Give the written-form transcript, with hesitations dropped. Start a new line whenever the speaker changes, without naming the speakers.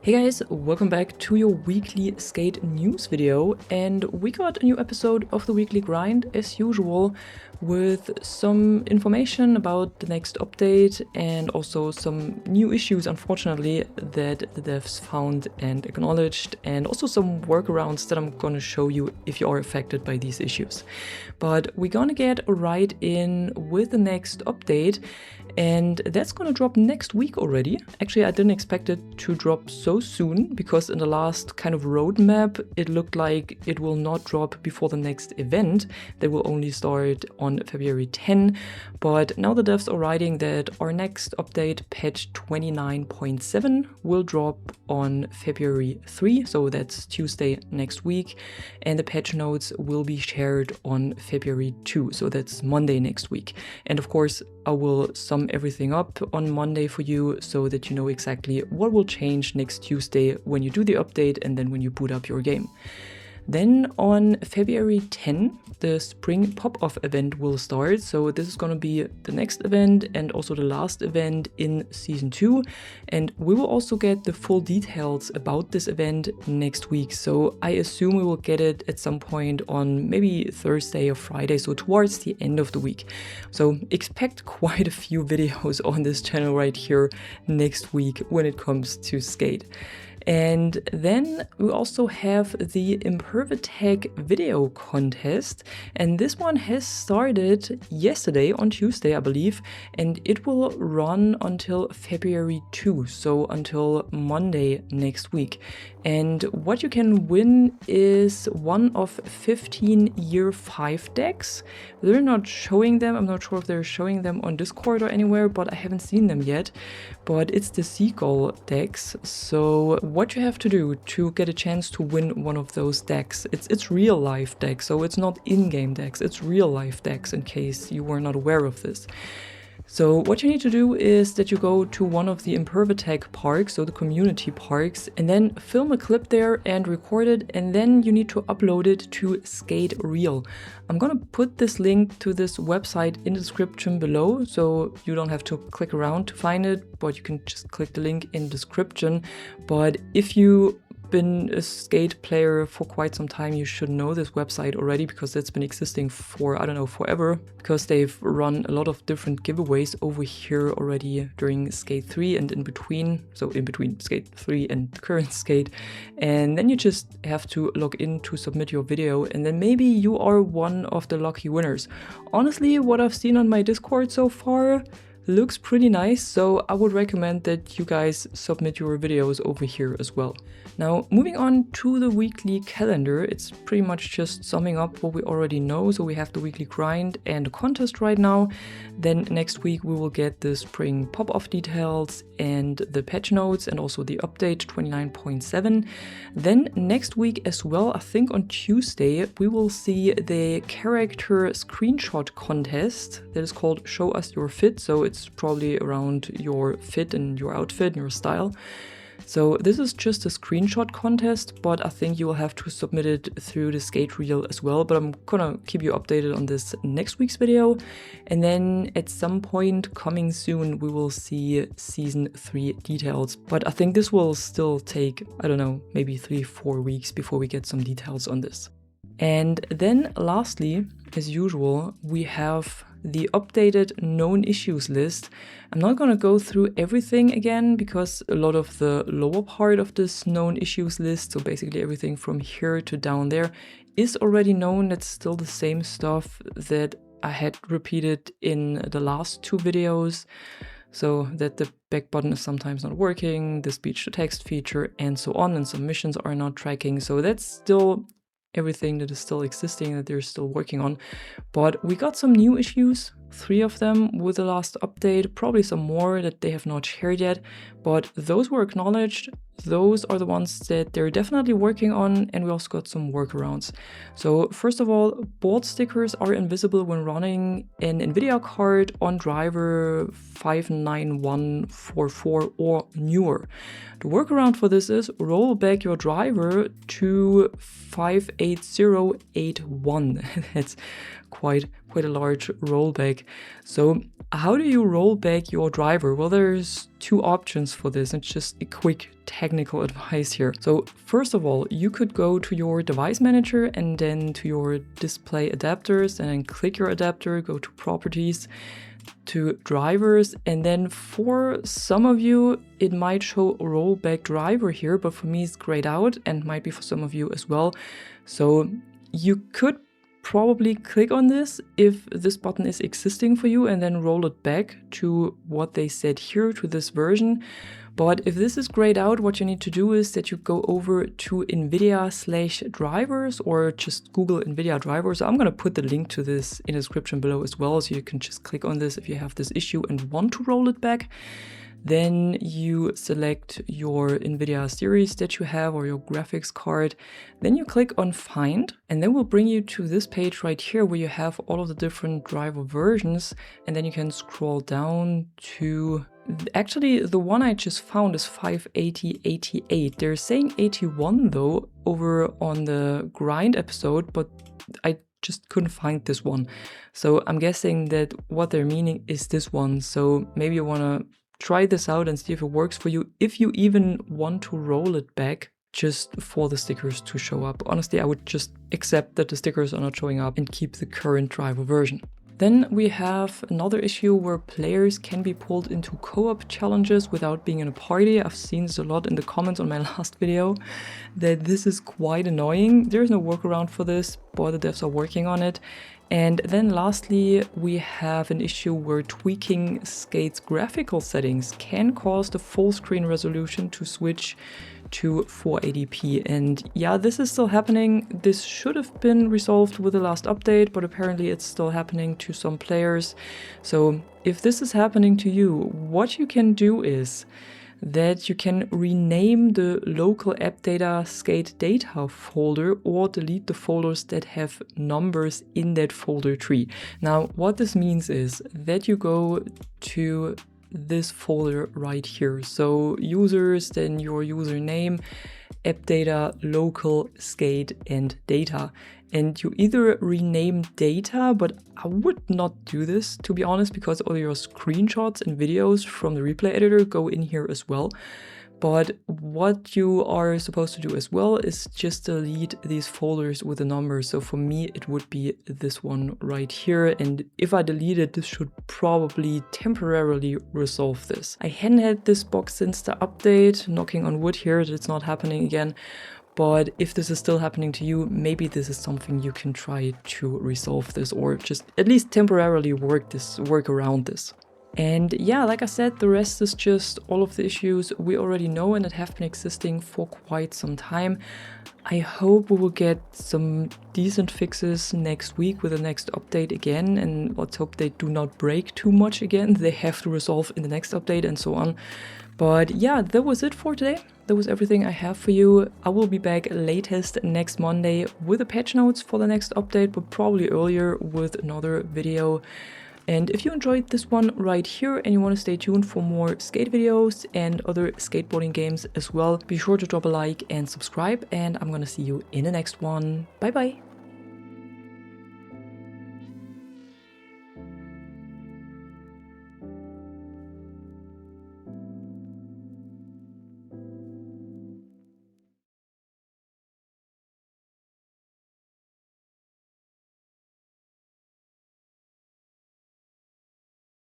Hey guys, welcome back to your weekly skate news video, and we got a new episode of the weekly grind as usual with some information about the next update and also some new issues, unfortunately, that the devs found and acknowledged, and also some workarounds that I'm gonna show you if you are affected by these issues. But we're gonna get right in with the next update, and that's gonna drop next week already. Actually, I didn't expect it to drop so soon because in the last kind of roadmap, it looked like it will not drop before the next event. They will only start on February 10. But now the devs are writing that our next update, patch 29.7, will drop on February 3. So that's Tuesday next week. And the patch notes will be shared on February 2. So that's Monday next week. And of course, I will sum everything up on Monday for you so that you know exactly what will change next Tuesday when you do the update and then when you boot up your game. Then on February 10, the spring pop-off event will start. So this is going to be the next event and also the last event in season 2. And we will also get the full details about this event next week. So I assume we will get it at some point on maybe Thursday or Friday, so towards the end of the week. So expect quite a few videos on this channel right here next week when it comes to skate. And then we also have the Impervatech video contest, and this one has started yesterday on Tuesday, I believe, and it will run until February 2, so until Monday next week. And what you can win is one of 15 Year 5 decks. They're not showing them. I'm not sure if they're showing them on Discord or anywhere, but I haven't seen them yet. But it's the Seagull decks. So what you have to do to get a chance to win one of those decks, it's real life decks. So it's not in-game decks, it's real life decks, in case you were not aware of this. So what you need to do is that you go to one of the Impervatech parks, so the community parks, and then film a clip there and record it, and then you need to upload it to Skate Reel. I'm gonna put this link to this website in the description below, so you don't have to click around to find it, but you can just click the link in the description. But if you been a skate player for quite some time, you should know this website already because it's been existing for, I don't know, forever, because they've run a lot of different giveaways over here already during Skate 3 and in between, so in between Skate 3 and the current Skate. And then you just have to log in to submit your video, and then maybe you are one of the lucky winners. Honestly, what I've seen on my Discord so far looks pretty nice, so I would recommend that you guys submit your videos over here as well. Now, moving on to the weekly calendar, it's pretty much just summing up what we already know. So we have the weekly grind and the contest right now. Then next week we will get the spring pop-off details and the patch notes and also the update 29.7. Then next week as well, I think on Tuesday, we will see the character screenshot contest that is called Show Us Your Fit. So it's probably around your fit and your outfit and your style. So this is just a screenshot contest, but I think you will have to submit it through the Skate Reel as well. But I'm gonna keep you updated on this next week's video. And then at some point coming soon, we will see season 3 details. But I think this will still take, I don't know, maybe 3-4 weeks before we get some details on this. And then lastly, as usual, we have the updated known issues list. I'm not going to go through everything again because a lot of the lower part of this known issues list, so basically everything from here to down there, is already known. It's still the same stuff that I had repeated in the last 2 videos. So that the back button is sometimes not working, the speech to text feature, and so on, and some missions are not tracking. So that's still everything that is still existing, that they're still working on. But we got some new issues, 3 of them with the last update, probably some more that they have not shared yet, but those were acknowledged. Those are the ones that they're definitely working on, and we also got some workarounds. So first of all, board stickers are invisible when running an NVIDIA card on driver 59144 or newer. The workaround for this is roll back your driver to 58081. That's quite a large rollback. So how do you roll back your driver? Well, there's two options for this, and just a quick technical advice here. So first of all, you could go to your device manager and then to your display adapters and then click your adapter, go to properties, to drivers, and then for some of you it might show rollback driver here, but for me it's grayed out and might be for some of you as well. So you could probably click on this if this button is existing for you and then roll it back to what they said here, to this version. But if this is grayed out, what you need to do is that you go over to NVIDIA/drivers or just Google NVIDIA drivers. I'm going to put the link to this in the description below as well, so you can just click on this if you have this issue and want to roll it back. Then you select your NVIDIA series that you have or your graphics card. Then you click on Find, and then we'll bring you to this page right here where you have all of the different driver versions. And then you can scroll down to... Actually, the one I just found is 58088. They're saying 81 though over on the grind episode, but I just couldn't find this one. So I'm guessing that what they're meaning is this one. So maybe you want to try this out and see if it works for you, if you even want to roll it back just for the stickers to show up. Honestly, I would just accept that the stickers are not showing up and keep the current driver version. Then we have another issue where players can be pulled into co-op challenges without being in a party. I've seen this a lot in the comments on my last video, that this is quite annoying. There's no workaround for this, but the devs are working on it. And then lastly, we have an issue where tweaking Skate's graphical settings can cause the full screen resolution to switch to 480p. And yeah, this is still happening. This should have been resolved with the last update, but apparently it's still happening to some players. So if this is happening to you, what you can do is that you can rename the local app data skate data folder or delete the folders that have numbers in that folder tree. Now, what this means is that you go to this folder right here. So users, then your username, app data, local, skate, and data. And you either rename data, but I would not do this, to be honest, because all your screenshots and videos from the replay editor go in here as well. But what you are supposed to do as well is just delete these folders with the numbers. So for me, it would be this one right here. And if I delete it, this should probably temporarily resolve this. I hadn't had this box since the update, knocking on wood here that it's not happening again. But if this is still happening to you, maybe this is something you can try to resolve this, or just at least temporarily work around this. And yeah, like I said, the rest is just all of the issues we already know and that have been existing for quite some time. I hope we will get some decent fixes next week with the next update again, and let's hope they do not break too much again. They have to resolve in the next update and so on. But yeah, that was it for today. That was everything I have for you. I will be back latest next Monday with the patch notes for the next update, but probably earlier with another video. And if you enjoyed this one right here and you want to stay tuned for more skate videos and other skateboarding games as well, be sure to drop a like and subscribe, and I'm gonna see you in the next one. Bye bye!